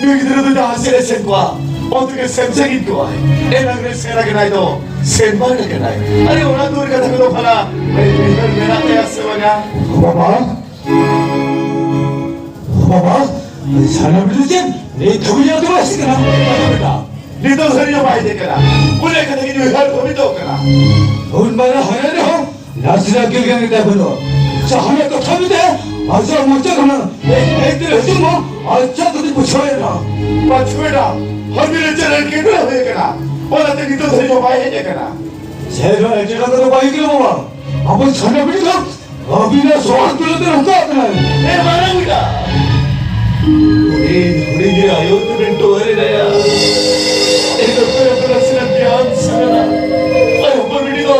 너희들도 다 세레센과 어떻게 샘생인 거야? 애나그래 세라게 나이도 샘바르게 나이. 아니 오늘 우리 같은 거 높아나 이걸 왜 나타야 쓰거냐? 봐봐. 사람들이 내 더위야 들어왔으니까 말합니다. 니도 소리를 봐야 되거나 우리 같은 게 유할 고민도 없거나 얼마나 하냐냐? 나스라 결경이다 보노. 자 하나 또 타는데 아자 못자 그러면 애들 어디 뭐 아자들이 붙여야라. 맞추거나 허미를 째를 끼거나 되거나 오늘 니도 소리를 봐야 되거나 새로 애들하고도 봐야 되거나 아버지 사람들이가 어비나 소환 들어들어 가거나 내 말합니다. 우리 아이들은 또 어리다야. 이거 그런 비안 쓰거나 아유 머리도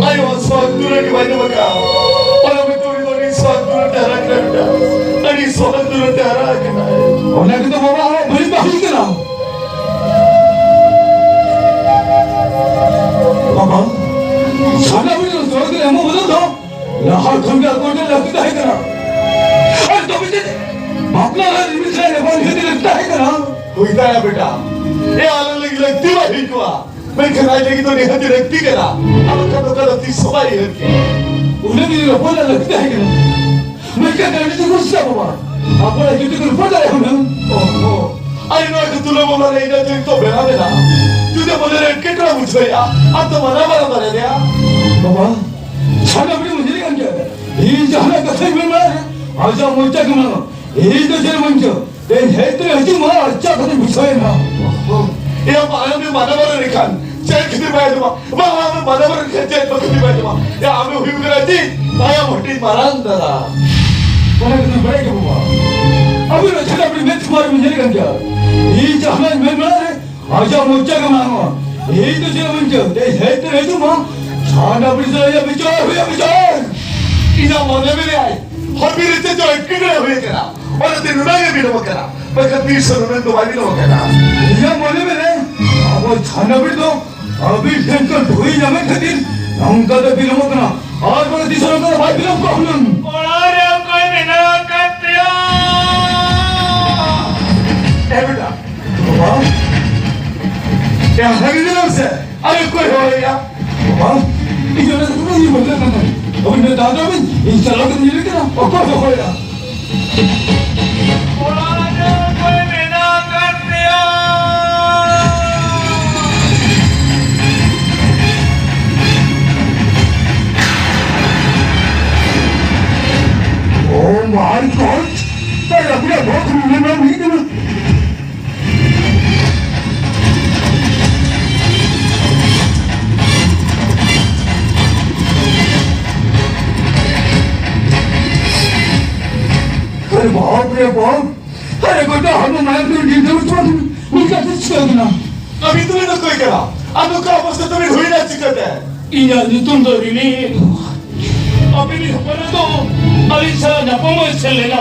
아유 소환 들어게 많이 먹까 아유 우리 소환 들을 때 하라 그럽니다. 아니 소환 들을 때 하라 그나 오늘도 봐봐 머리 빠지거나 봐봐 사람들은 너희들 뭐 보던가 나 건강 꼴들 납기다 했거나 아니 또 밑에 막나라는 미사일에 번해드렸다 했거나 거기다야 बेटा ये आने लगी लगती वाली को मैं खराई लगी तो नहीं हती रखती करा अब कदों तीस सवारी है के उन्हें भी लोग बोला लगता है क्या मैं क्या करने से गुस्सा हुआ अपना जुटे को पता है उन्हें ओहो आई नो कि तूने बोला नहीं ना तो बेरा बेरा तुझे बोले रे कितना मुझे या अब तो मना बना दिया बाबा साला बड़ी मुझे नहीं क्या ये जहाँ का सही में मार आजा मुझे क्या मानो ये तो जेल मंचो 내 해들이 하지 마. 짜거든 무서워나. 야 마음이 만나버리는 간. 제일 그들 봐야 돼 마. 마음이 만나버리는 간 제일 그들 봐야 돼 마. 야 아무 휘우그라지. 나야 못이 말한다라. 뭐라 그는 뭐라 이게 뭐야. 아무나 찾아버리 멘트 말하면 내려간 겨. 이제 하나님 몇 말해. 아자 못 짜가 마고. 이도 제일 먼저 내 해들이 하지 마. 찾아버리서 야 비켜 야 비켜. 이나 뭐냐면에 허비를 떼줘 끄그려 후회잖아. 어느 때 누나가 밀어먹잖아. 내가 밀서는 너가 밀어먹잖아. 이제 뭐냐면에 아버 찾아버리도 아빌 탱걸 보이냐면 그들 영가도 빌어먹거나 아버는 네 사람들 많이 빌어먹고 하면 오라려 거의 미나 같대요. 에브다. 봐봐. 야 하기는 없어. 아유 거의 호야. 봐봐. 이전에 그런 일 못했는데 오늘 나가면 인사라고 일이잖아. 어빠서 호야. 오라려 거의 미나 같대요. 오 마이 갓. 나야 그냥 뭐 그러면 이거는 अरे बाप रे बाप अरे बेटा हम मैं तो नींद में तो मैं कैसे छिड़कना अभी तुम्हें तो कोई करा अब तो क्या अवस्था तुम्हें हुई ना चिकट है इन्हें तुम तो रिली अभी भी हमारे तो अलीसा नपमो चलेगा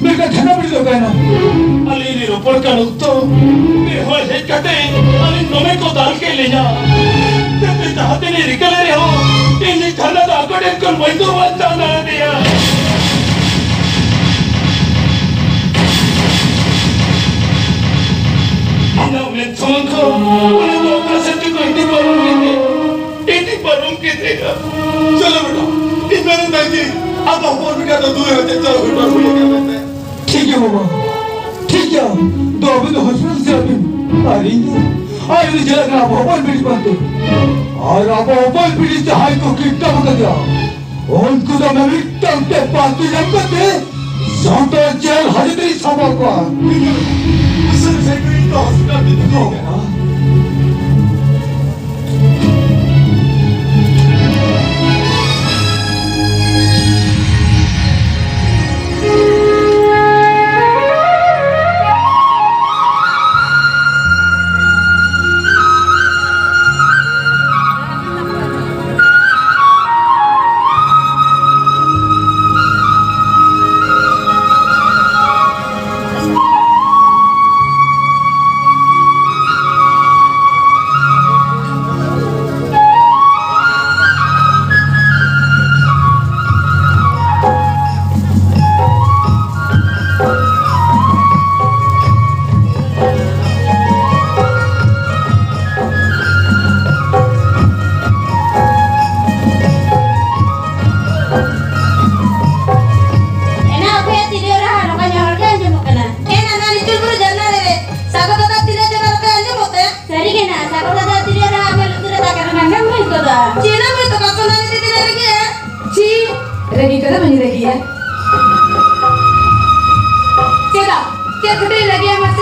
मैं खाना पड़ी तो कहना अली रे रोपड़ का नुक तो बेहो है कहते अली नमे को डाल के ले जा तब चाहते नहीं निकल रहे हो इन्हें खाना तो आकड़े कर वही तो बात जाना दिया इन्हें उन्हें छोड़ को उन्हें तो अपना सच्ची को इतनी बारों के देगा चलो बेटा इतना नहीं अब हम भी का तो दूर होते चलो बेटा हुई क्या कहते हैं ठीक है बाबा ठीक है तो अभी तो हॉस्पिटल से अभी आ रही है आज ये जगह ना भोपाल ब्रिज बनते और अब भोपाल ब्रिज से हाई को कितना बता दिया उनको तो मैं भी टंके पाती जब करते सांता जेल हजरी सभा को 무슨 생각이 또 हॉस्पिटल में तो होगा ना lagi ya mas?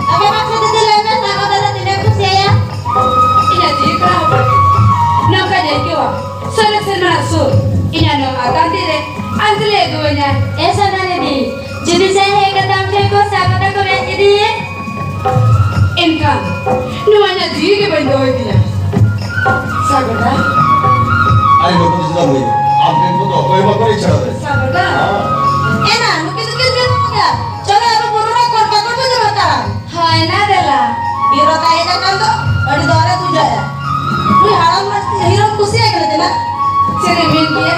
Apa maksud itu lembek sama tanda tidak aku saya? Ina di kerana nang kaya kiwa. Sore sena su. Ina nang akan dire. Anjle duanya. Sana nih jadi saya kata mereka sama tak kau jadi Inka. Nuanya di ke bendo dia. Sabarda. 아니 몇 번째 지나고 있네. 앞에 것도 거의 막 거리 쳐야 돼. Sabarda. enak mungkin mungkin enggak coba aku burung korban korban coba sekarang Hai nadela. hero kaya kan tuh di dora tuh ya ini haram mas hero kusi ya kan tidak Cere minkie.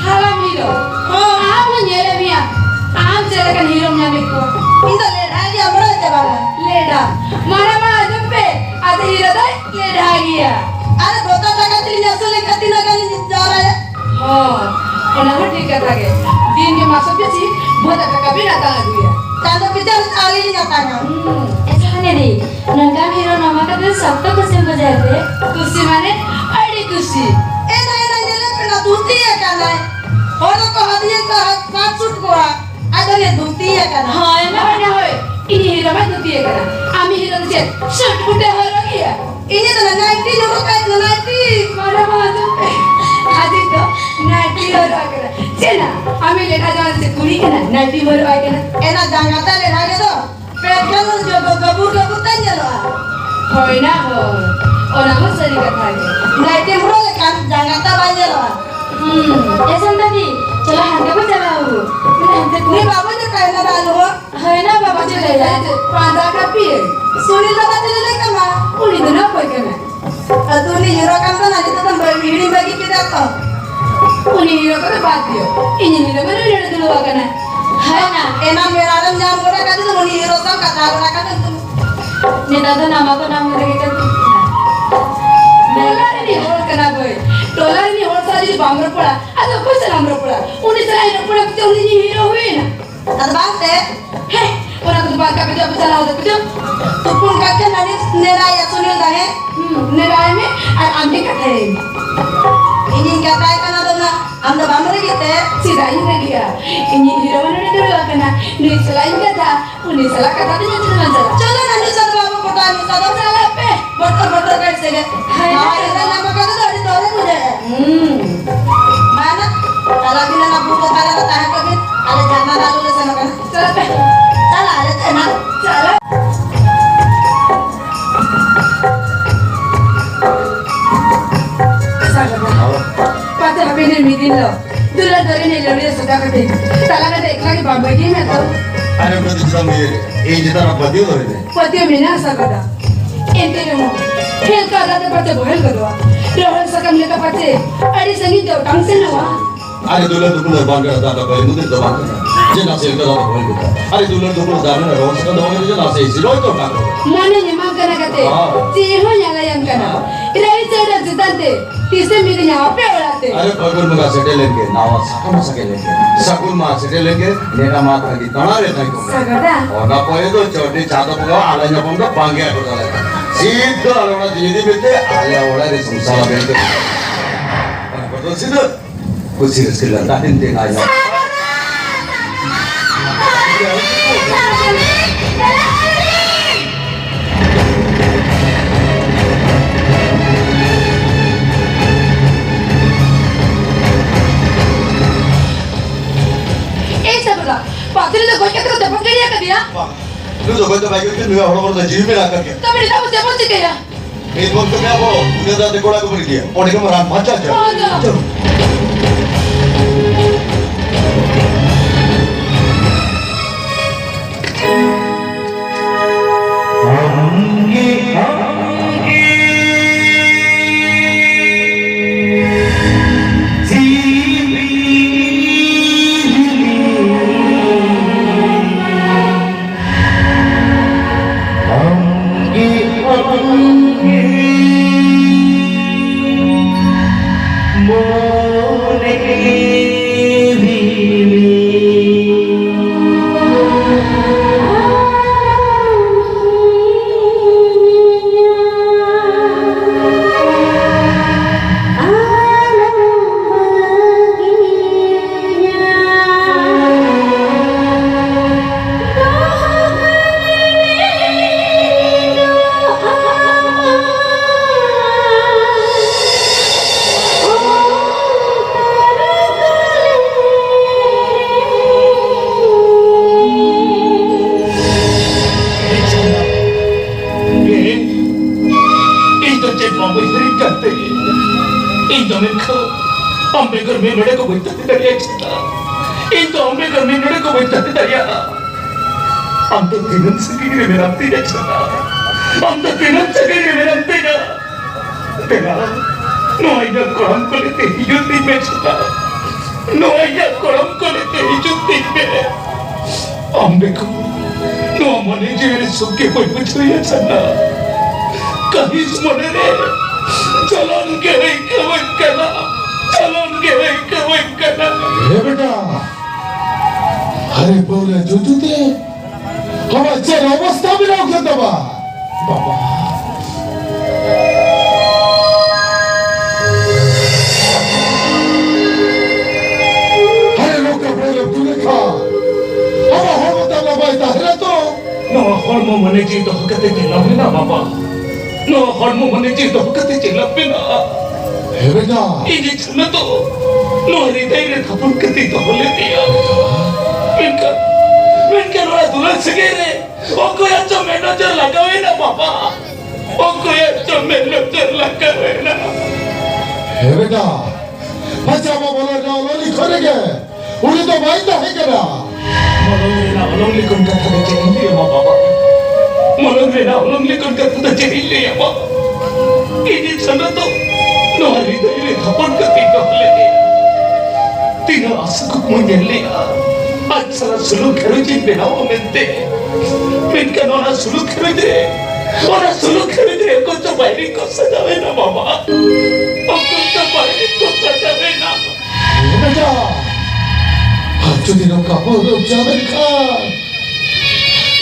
Halam hero. Oh, amu nyele mia. Am cere kan hero nya mikko. itu lihat aja apa aja bang Leda. Mana mana jumpe. Ada hero dai leda agia. ada kota jaga tirinya sulit katina kali di dora ya Oh, orang hati kata ke. Din ke maksudnya sih buat apa kabin datang lagi ya. tanda pijar ali nyatanya Sana nih. nangkam hero nama kata sabtu kusi bajate Kursi mana? Ada kursi. enak nyele pernah tuti ya kan orang kau hatinya kau maksud gua ada lihat tuti ya kan Hai, mana hoi? Ini hero mana tu dia kan? Ami hero tu cek. Shoot putih hoi lagi ya. ini tuh nanti nyuruh kayak nanti Mana mana jumpe. Adik tu nanti hoi lagi kan. Cina, ami leda jangan sekuri kan? Nanti hoi lagi kan? enak jangan lihat aja tuh pegang juga gabur tanya loh Hoi na hoi. Orang pun sering kata ke. nanti bro kan jangan banyak loh Esan tadi. Coba hantar pun jangan aku. Bila hantar ini bapak tuh kayak nada lu Hai na bapa cile ya. Panda kapi. sulit banget jadi kemana Uli tu nak koi kan? tuh nih hero kan tuh nanti tuh bagi bagi kita tuh Uli hero kan baat dia. Ini hero mana hero dulu kan? Hai na. enak meraram jam udah kan tuh nih hero tuh kata orang kan tuh Nita tu nama ko nama lagi kan? Dolar ni hol kena boy. Dolar ni hol sahaja bangro pula. Atau kau selam pula. Uni selain pula kita uni ni hero huई na. kata bangte Heh, orang tu bangka kita apa salah tu kita? tuh pun kakek nanti nera ya sunil dah Nerai me, ambil kata ini kata kan ada na anda bangre gitu Sida ini lagi ya. Ini hero mana ni dulu kan? Ni selain kata, uni salah kata tu jangan salah. coba nanti satu bapak kota nih satu Salah pe. botol kayak sege Hai. nah itu nama kata tuh di dora muda mana kalau bila nak butuh kala tahan kabin ada jangan lalu sana kan Salah pe. salah ada enak Salah. Pati happy ni meeting lo. Dulu dari ni lori sudah kete. Salah kata ikhlas bamba di mana tu? 아니 몇 번째 지나고 있네. 이 지나라 버디오 그러네. Pati mina sakada. Ente mo. Hel ka ada pati bohel kadwa. Rohel sakam le ka pati. Adi sangi jauh tangsen nawa. 아니 둘러 두고는 방가 다다 거의 무대 더 방가. 이제 나서 이거 나도 보이고. 아니 둘러 두고는 다는 로스가 너무 이제 나서 이지로 또 가고. Mana nyemang kana kate. Ciho nyala yang kana. Irai ceda jitante. Tise meeting apa orate? अरे पगुल में सेटे लेंगे नावा सकम सके लेंगे सकुल में सेटे लेंगे नेता माता की तना रहता है Sakada. और ना कोई तो छोटी चादर पका आले ना पंगा पांगे को डाले सीधा आलोना जीदी बेटे आले ओला रे संसार बेटे पर तो सीधा कुछ सीरियस के लंदा हिंदे का या Sabla. Pati le koi katra dapat kaya kadiya. तू तो कोई तो भाई के नुया होड़ा होड़ा जीव में रख के Tapi dia tahu dapat sih kaya. एक वक्त में वो उन्हें दाते कोड़ा को बन गया और एक मरान मचा चल Ada. More वही करते इन दोनों को अंबेडकर में नड़े को बैठते दरिया चला इन तो अंबेडकर में नड़े को बैठते दरिया हम तो तीनों से की मेरा तीन चला हम तो तीनों से की मेरा तीन तेरा नोआइया कोरम को लेते ही जुत्ती में चला नोआइया कोरम को लेते ही जुत्ती में अंबेडकर नो मने जीवन सुख के कोई कुछ नहीं चला कहीं मने रे चलो उनके वही कवक करना चलो उनके वही कवक करना हे बेटा अरे बोले जुजुते हम अच्छे अवस्था में रहो क्या दबा बाबा अरे लोग का बोले तूने खा हम बता बाबा इधर तो नो हॉर्मो मने जी तो हकते चला बिना बाबा नो हॉर्मो मने जी तो हकते चला बिना हे बेटा इन्हें चलना तो नो हृदय ने थपन करती तो होले दिया मिनका रोड़ा दुल्हन सके रे वो कोई अच्छा में नजर लगावे ना बाबा वो कोई अच्छा में नजर लगावे ना हे बेटा बच्चा वो बोला ना लोली खोले गए उन्हें तो वाइदा है क्या मलंग लेकर कथा तो चली लिया बाबा मलंग लेकर कथा तो चली लिया बाबा इन्हें चलना तो नो हृदय ने थपन करती तो होले दिया तीन आसुक मुझे लिया अच्छा सुलूक खरीदी बिनाओ मिलते मिनका नोना सुलूक खरीदे और सुलूक खरीदे कुछ तो बाहरी को सजावे ना बाबा और कुछ तो बाहरी को सजावे ना बेटा आज दिनों का बोलो जावेद खान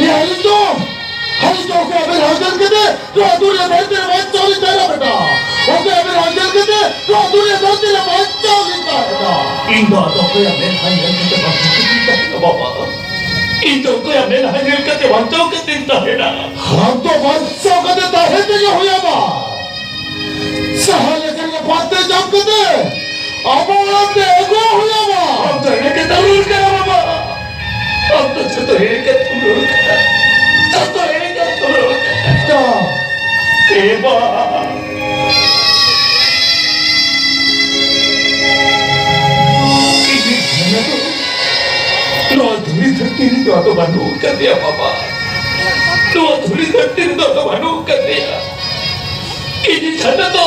ये हरी तो को अबे राजन के दे तो अधूरे बैठते रहे बात चोरी तेरा बेटा ओके अबे राजन के दे तो अधूरे बैठते रहे बात चोरी तेरा इंदो तो कोई हमें हाई करते बात करता है ना बाबा इंदो कोई हमें हाई करते बात करता है ना हम तो बात करते हैं तो ये हुआ बा सहाले करके बातें जब करते अब हम देखो हुआ बा अब तो ये के तरूर करा बाबा अब तो ये के तरूर करा अब तो ये के तरूर करा देवा नो धुरी धरती ने तो बनू कर दिया बाबा नो धुरी धरती ने तो बनू कर दिया इन्हीं छन्ना तो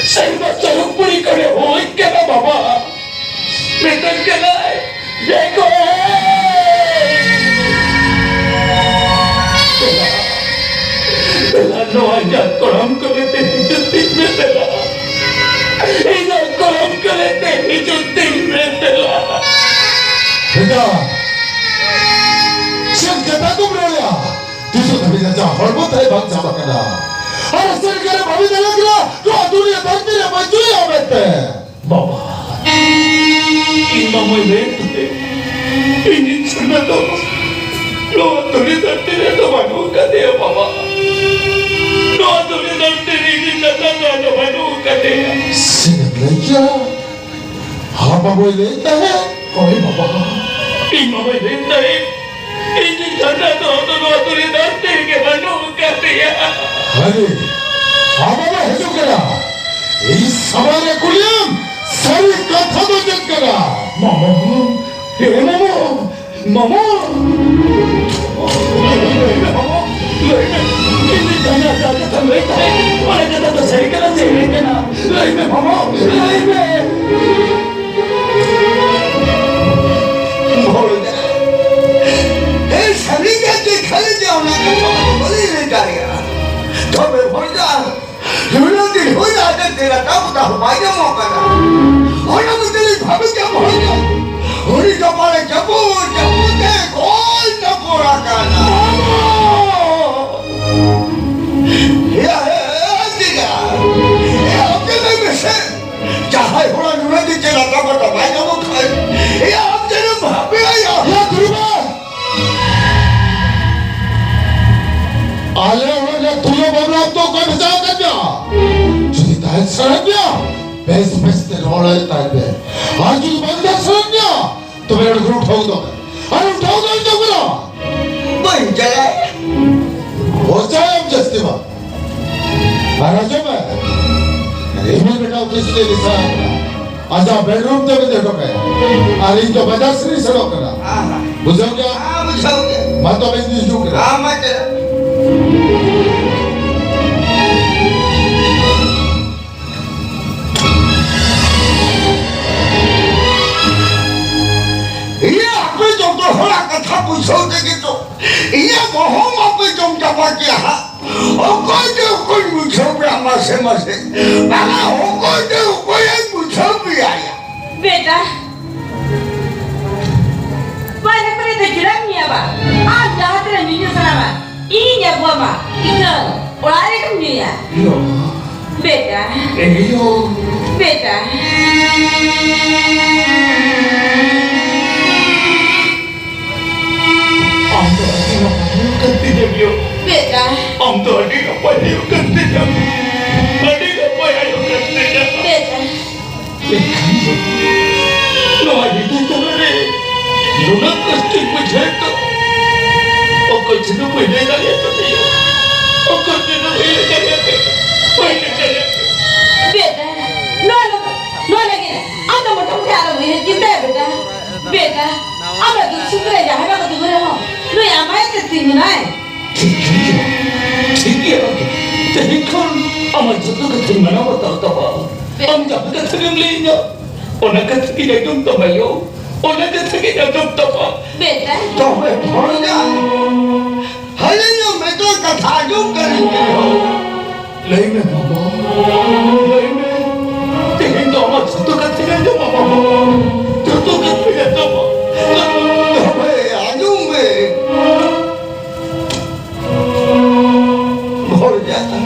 सही बात चरुक पूरी करे हो क्या ना बाबा मैं तो क्या ना ये को तेरा नो आजा कोलम को लेते ही जुत्ती में तेरा इधर कोलम को लेते ही जुत्ती में तेरा बेटा सिर्फ कहता तुम रोया तू तो कभी जा हड़बो थे भाग जा बकरा अरे सर करे भाभी दे लगा तो दुनिया धरती रे बचुई आवेते बाबा इन मामों में इन सुना तो लो तुरी धरती रे तो बनू कर दिया बाबा लो तुरी धरती रे इन लगा तो बनू कर दिया सिर्फ लइया हां बाबू लेता है कोई बाबा इन मामों में नहीं इन सुना तो लो तुरी धरती के बनू कर दिया अरे बाबा हेजो करा इस सवारे कुलियम सारी कथा तो जग करा मामा हे मामा मामा कितने जाना जाते थे मैं था और जब तो सही करा सही करना लाई में मामा लाई में ए सभी के दिखाई जाओ ना तो बोली नहीं करेगा तो मैं बोल जा यूरोप दिन हो जाते तेरा तब तो हमारे मौका ना और हम तेरी भाभी क्या बोल जा उन्हीं तो मारे जबू जबू के गोल टपोरा करना या दिगा ये आपके में से चाहे होना नुरे दी तेरा तब तो हमारे मौका ये आप तेरे भाभी आया या गुरुबा आले होने तुलो बाबला तो कोई बचाव कर दिया जुदी ताहे सड़क दिया बेस बेस तेरे वाला ताहे बे आज जुदी बंदा सड़क दिया तो मेरे को उठाओ दो अरे उठाओ दो इनको करो बन जाए हो जाए हम जस्ती बा महाराजों में ini betul mesti disana. Aja bedroom tu betul tak ya? Hari itu baca seri serok kena. Bukan ke? बुझाओगे Mata bisnis juga. मत ये आपे जो तो होला कथा पूछोगे कि तो ये मोहम आपे जो जमा किया और कोई पूछो भी हमारे मसे बाबा हो कोई पूछो भी आया बेटा pada pada jerangnya ba ah jahat dan nyunyuk sama ini ya gua ma itu oleh kamu ya Yo, beta yo. beta Om tu adi ngapain kerja dia? beta Om tu adi ngapain kerja dia? Adi ngapain kerja dia? beta No adi tu cakap lu nak kerja macam tu. Okey cina boleh dah ya tu dia. Okey cina boleh dah ya tu. Boleh dah ya. beta no lagi anda mau tahu apa ini kita beta beta apa tu sudah ya apa tu berapa lu yang main ketinggalan naik ठीक है jadi kan amat jatuh ke sini mana betul tak am jatuh ke sini belinya orang ke sini dah jom tak bayo orang ke sini dah jom tak beta तो मैं भूल गया हले जो मैं तो कथा जो करेंगे हो lain apa lain jadi tu amat jatuh ke sini jom apa jatuh ke sini jom तो मैं आजू में भूल जाता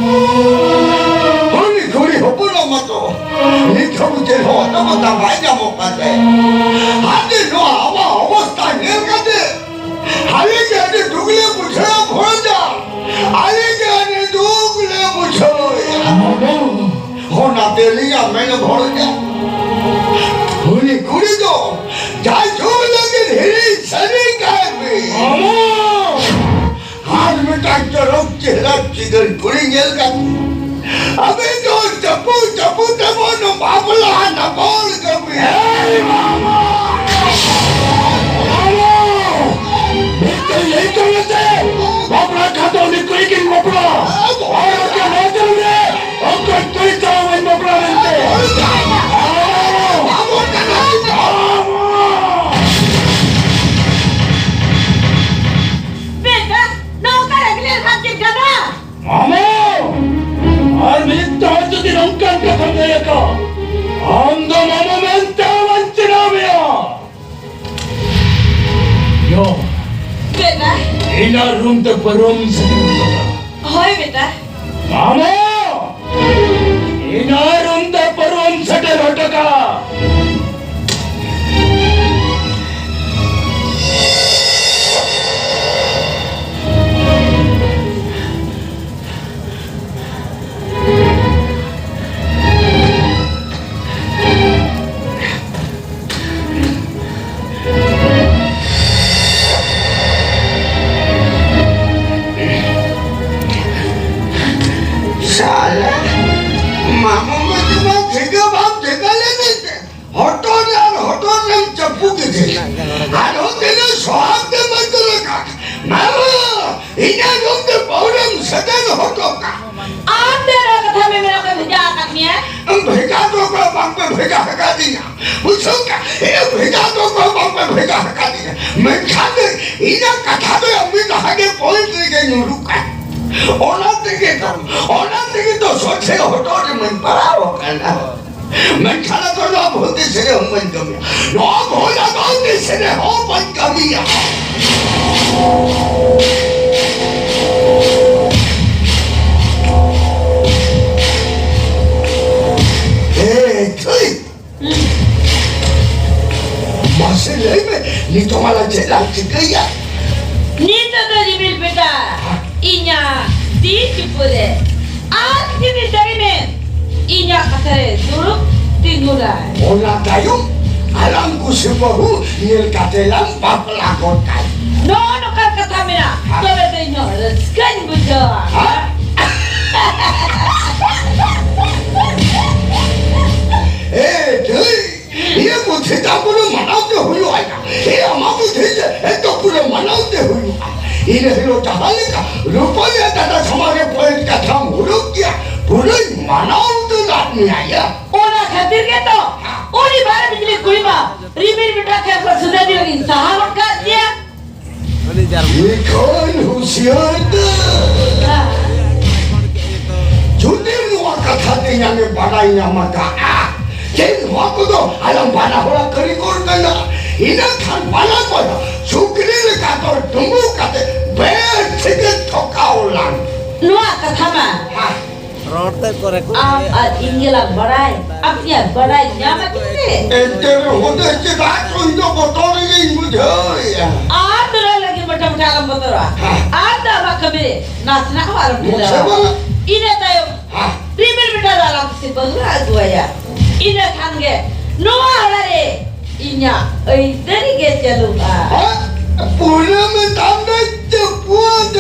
होनी खुली हो बोलो मत हो निकल मुझे हो तो बता भाई जा मौका दे आदि नो आवा अवस्था नहीं करते हाले के आदि दुगले पूछो भूल जा हाले के आदि दुगले पूछो होना तेलिया मैंने भूल जा होनी खुली तो जाए जो लगे हिरी सनी का भी हाथ में ट्रैक्टर रोक चेहरा चिगर खुली जेल का अबे जो चप्पू तबो नो बाबला ना बोल कभी हे मामा betul yही तो लेते बापरा खाता उन्हें कोई किन बापरा और क्या नहीं चलते और कोई चाव में बापरा लेते बाबू beta no cara que le hati kana मामा और मैं तो जो दिन अंकल का समझे का हम दो मामा में तो वंचना में यो beta ina room तक परोम से hoy beta मामा ina room तक परोम से रोटका साला मामा में तुम्हारा ठेका बाप ठेका लेने थे हटो ने चप्पू के थे हारो तेरे स्वाद के मत रखा मामा इन्हें लोग के पौरम सदन हटो का आप तेरा कथा में मेरा कोई भेजा करनी है भेजा तो को बाप पे भेजा हका दिया पूछो क्या ये भेजा तो को बाप पे भेजा हका दिया मैं खाते इन्हें कथा तो अम्मी कहा के पॉइंट के नुरु का ओना तेरे तो सोचे हटो ने मन पड़ा हो करना मैं खाना तो ना बोलते से हम मन कमिया ना बोला बोलते से हो मन कमिया Masih में ni तो माला जेला चिकैया Nito dari bil beta inya di cipure akini dari men inya katare duruk tingurai ओना दायु alam ku sebahu niel katelang papelakon kai no no kan kata mera tobe denyo skan bujo ini hero cahaya rupanya kata sama ke poin kata muruk ya bulan mana untuk natnya ya ओना खातिर के तो ओनी बारे बिजली कुड़ी मा रिमिर beta के पर सुना दियो इंसान का दिया ikon husian judir nuak kata yang badainya maka jadi waktu tu alam bana orang kerikor kena ina kan bana kau sukri kata tunggu kata ber tiket thokaulan नुआ कथा मा रोते करे आप आज इंगला बड़ाई अब ये बड़ाई जामा किसे entere hote ke raat undo botol ini mujhe आप तो लगे बटा बटा आलम बतरा आप तो अब कबीरे नाचना आलम Musa दिला bala? इन्हें तायो रिमिर बिटा आलम से बगुरा दुआया इन्हें खानगे नुआ हलारे इन्या इधर के चलूगा punya mentanda cepuat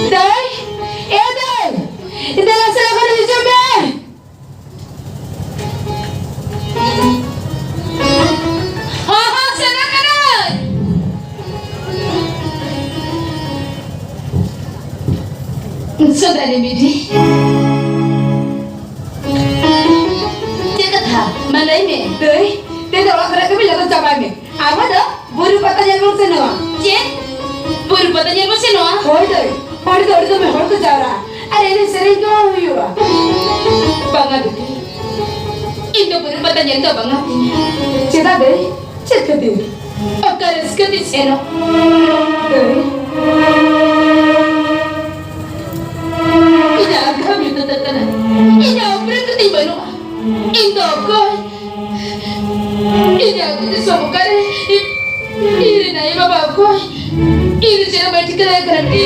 Day, Day, ida lang sila ko ng Jumbe. Ha, sana ka na. Saudari Bidi. Dia kata, malai me, Day, dia dah orang kerana kami lakukan capai me. Apa dah? Buru patah jalan sana. Cik, buru patah jalan sana. Hoi Day. पढ़ दौड़ तो मैं हड़ तो जा रहा अरे इन्हें सरे क्यों हुई हुआ बंगा बेटी इनको पूरी पता नहीं तो बंगा चिता दे चित दे अब कर इसके दिशे नो इन्हें आगे भी तो तक ना इन्हें ऊपर तो नहीं बनो इनको कोई इन्हें आगे तो सब करे इन्हें नहीं बाबा कोई ini cina बैठ के रह करती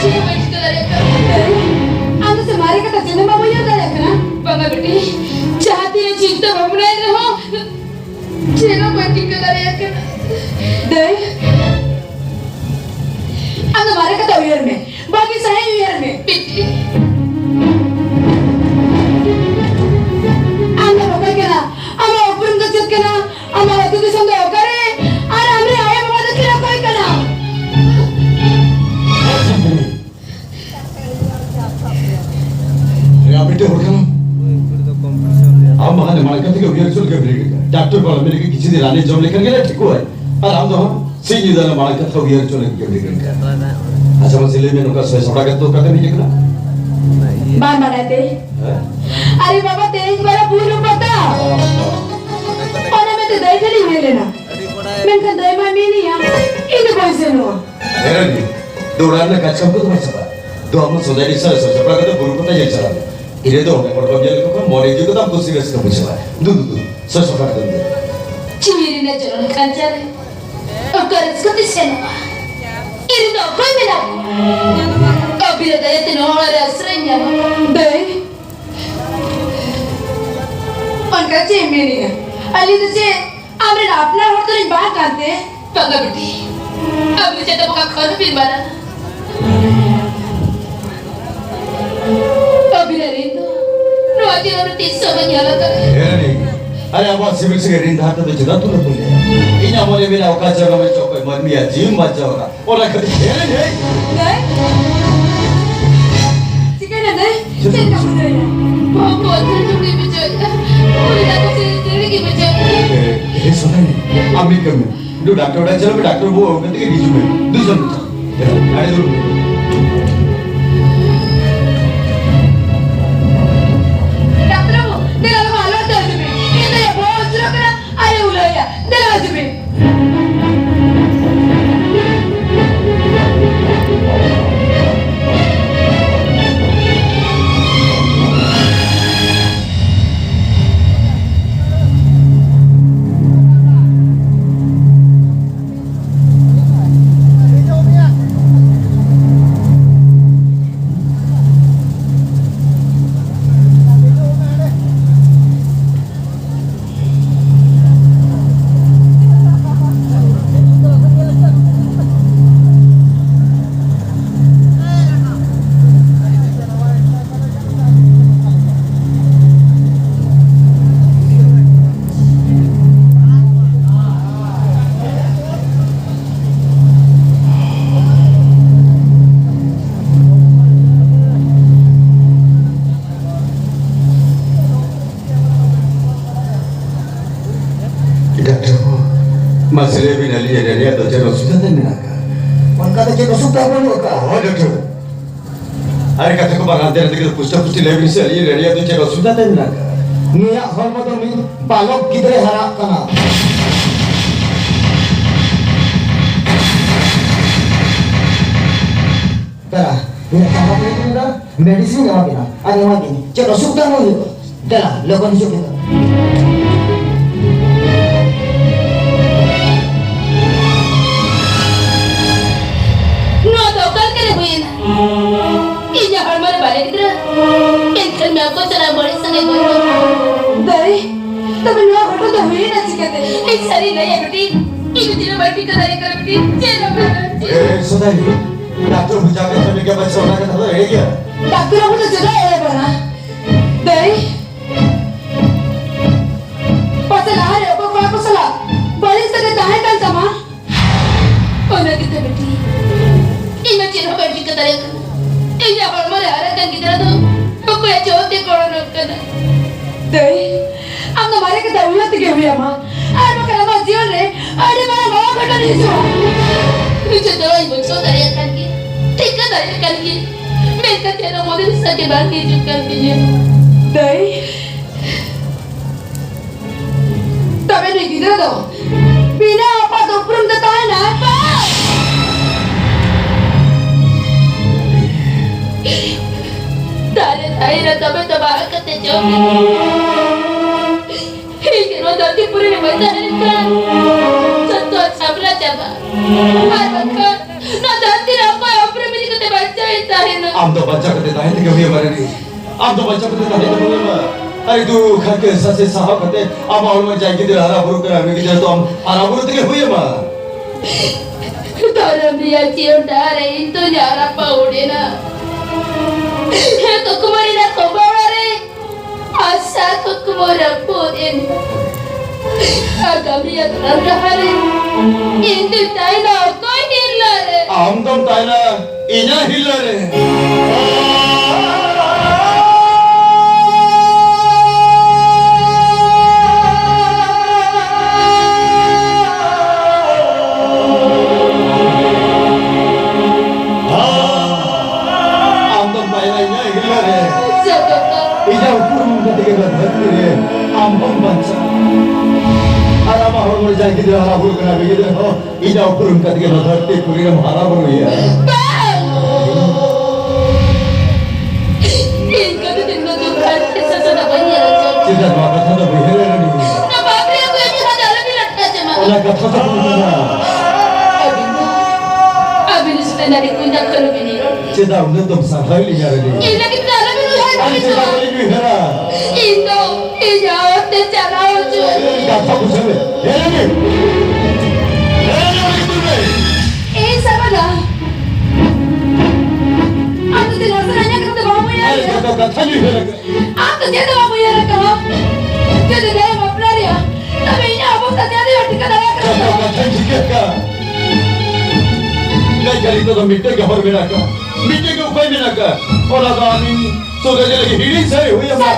cina बैठ के रह कर आंधे से मारे का तो cina बाबू याद आ रहा ना बंगा बेटी चाहती है चिंता भावना है रहो cina बैठ के रह कर दे आंधे मारे का तो उयर में बाकी सही उयर में बेटी आंधे बाबा के ना आमा ऊपर उनका चित के ना आमा तू तो संग करे और हमने आया बाबा तो किला कोई करना Ya बेटे हो गया आप महाने मार करते कि चल के ब्रेक डॉक्टर को मेरे के किसी दिन आने जब लेकर गया ठीक हुआ और हम तो सही नहीं जाना मार करते हो चल के ब्रेक अच्छा मसले में उनका सही सड़ा करते हो कहते नहीं लिखना बार मनाते अरे बाबा तेज वाला पूरा पता और मैं तो दही नहीं ले लेना मैं तो दही में नहीं आ इन्हें पैसे नो मेरा नहीं दौड़ाने का चंपू तो मत सपा दो हम सोचने सर सोच पड़ा करते बुरु पता ये चला इन्हें तो हमें पढ़वा दिया लोगों को मोरे जी को तो हम दूसरी वैसे का पूछा है दू सर सोच पड़ा करते चिमीरी ने चलो कंचर अब कर इसको दिशे नो इन्हें तो कोई मिला अब ये दही तीनों वाले असरन्या दही उनका चिमीरी है अली तो चे आमरे अपना होड़ तो नहीं बाहर करते पंगा बेटी अब मुझे तो पका खर भी मारा अभी रेंदो रोटी और तीसो में याला कर अरे अब सिविल से रिंदा था तो जगह तो ना बोले इन हमारे मेरा औकात जगह में चौक मन में जीव मत जाओगा और ना कभी नहीं चिकन है नहीं चिकन का मुझे बहुत थोड़ी में जो पूरी रात से तेरे की में जो ये सुना नहीं अमेरिका में दो डॉक्टर उड़ा चलो डॉक्टर वो कहते कि बीच में दूसरा अरे दो kata cek suka pun ka. Oh, dokter. Hari kata ko bang ante nanti kita pusti lebi se ali ready atu cek sudah tadi nak. Niya hormat ni balok gidre harak kana. Tara, ini apa ini dah? Medicine apa kena? Ada apa ini? Cek suka mau itu. Tara, lokon suka. No tocar que le buena. Y ya armar vale que entre me hago चला बड़ी संगे बोलो. दई तबे no घटो तो हुई ना चिकते एक सारी नहीं है बेटी. इधर दिन बैठी कर रही कर बेटी. चलो Eh, sudah ini. Dokter buka ke sampai ke bacaan nak kata ada क्या? डॉक्टर को तो जगह है बना दई पता है को को सला बड़ी से दाहे कल तमा Ona kita बेटी. इनमें चलो बैठी कर रही. इधर हमारे हर एक किधर तो कोई चोट करो न करना. दई हम हमारे के दौलत के हुए मां आज मैं कलमा जीवन रे अरे मेरा मां घटो नहीं सो मुझे तो ये बच्चों दरिया करके ठीक है दरिया करके मैं का तेरा मॉडल सके बात की जो करके ये दई तबे नहीं गिरा दो बिना apa तो उपरम देता है ना apa तारे तारे तबे तबाह करते जो ठीक है दादी पूरे में बता है का सत्तो छापला जाबा हर वक्त ना दादी ना कोई अपने मेरी कते बच्चा इतना है ना Am तो बच्चा करते ताहे तो क्यों ये मरे नहीं? Am तो बच्चा करते ताहे तो बोले माँ. अरे तू घर के ससे साहब करते अब और मैं जाएगी तेरा हरा बुरु करा मैं किधर तो हम हरा बुरु तो क्या हुई माँ? तारे मियाँ चियों डारे इन तो यारा पाउडे ना है तो कुमारी ना कुमारा रे आशा तो कुमारा पोदेन आगामी यात्रा रहा रे इंदु ताइना कोई हिला रे Am तो ताहे ना इन्हें हिला रे. Ija ukur ketika berhenti re, ampun baca. Aram ahor mulai jadi kita harapur kena begitu. Ija ukur ketika berhenti puri ram harapur ya. इनका तो दिन में तो घंटे से ज़्यादा बनी रहती है Cita dua kata tu berhenti lagi. ना बाप रे कोई भी हजार भी लटका जमा Olah kata tu pun अभी निश्चित नहीं कोई ना करो भी नहीं Cita untuk tu sampai lihat lagi. ये लगी तो अलग भी नहीं Ani है cita lagi hera. इनो ये जाओ ते चलाओ जो Kata tu sampai. Hera ni. Hera ni lagi tu ni. ए सबला आप तो दिन से नया करते बाबू यार Ani kata ni hera. आप तो ज्यादा बाबू यार कहा ज्यादा गए अपना रिया तब इन्हें आप तो ज्यादा हट कर आया Kata करते kata jika ka. Nggak jadi tu mitte ke hor bina ka. Mitte ke upai bina ka. Olah tu ani sudah jadi lagi hidup saya huya mah.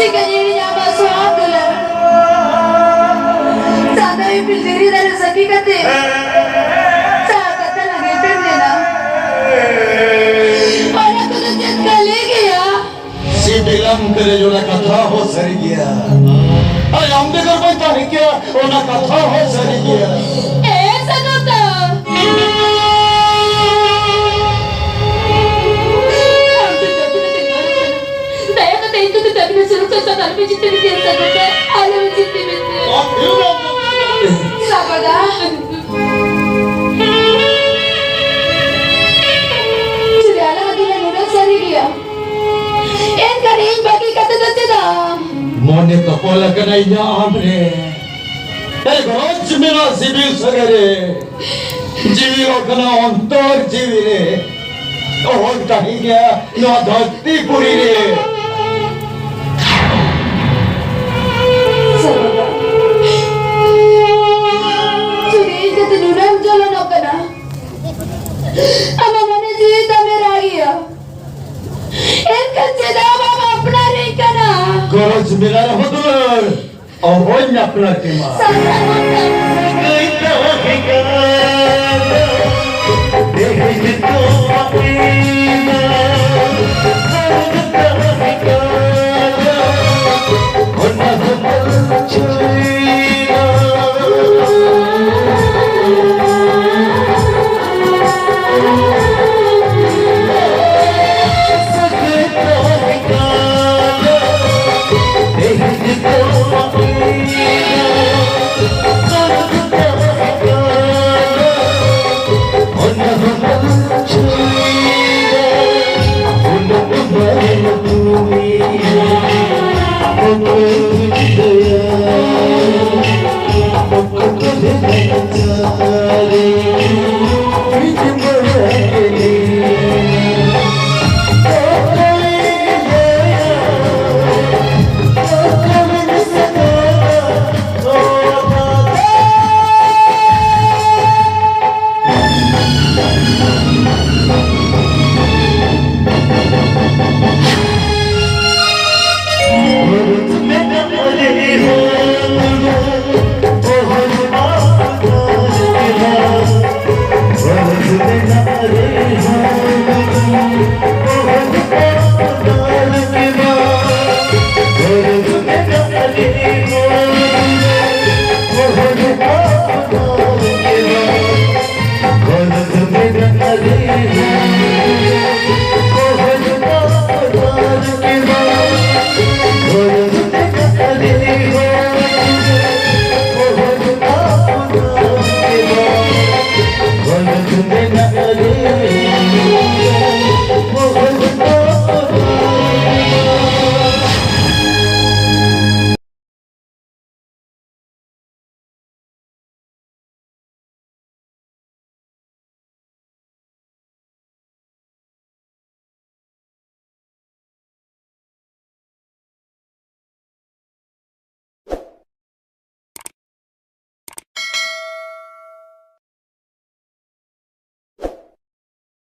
Jika ini nyama suatu lah, sana ibu diri dari sakit kate, saya kata lagi pernah, orang tu tu cek kali gaya, Si bilang करे जो ना कथा हो सरी गया. अरे हम देखकर बनता है क्या? वो ना कथा हो सरी गया. ऐसा तो था हम तो जब तक दया का तेज तो तभी न शुरू कर सकता है जितने भी देर सकते हैं आले में जितने भी और क्यों ना? sabada, sudah ada lagi yang udah sari gaya, kering bagi kata kata dah. मोने कपोला कनाइया आपने. एक रोज मेरा सिबिल सगरे. जीवी रखना अंतर जीवी रे. और कहीं गया ना धरती पूरी रे. Sabada, Ohon अपना टीमा Oh,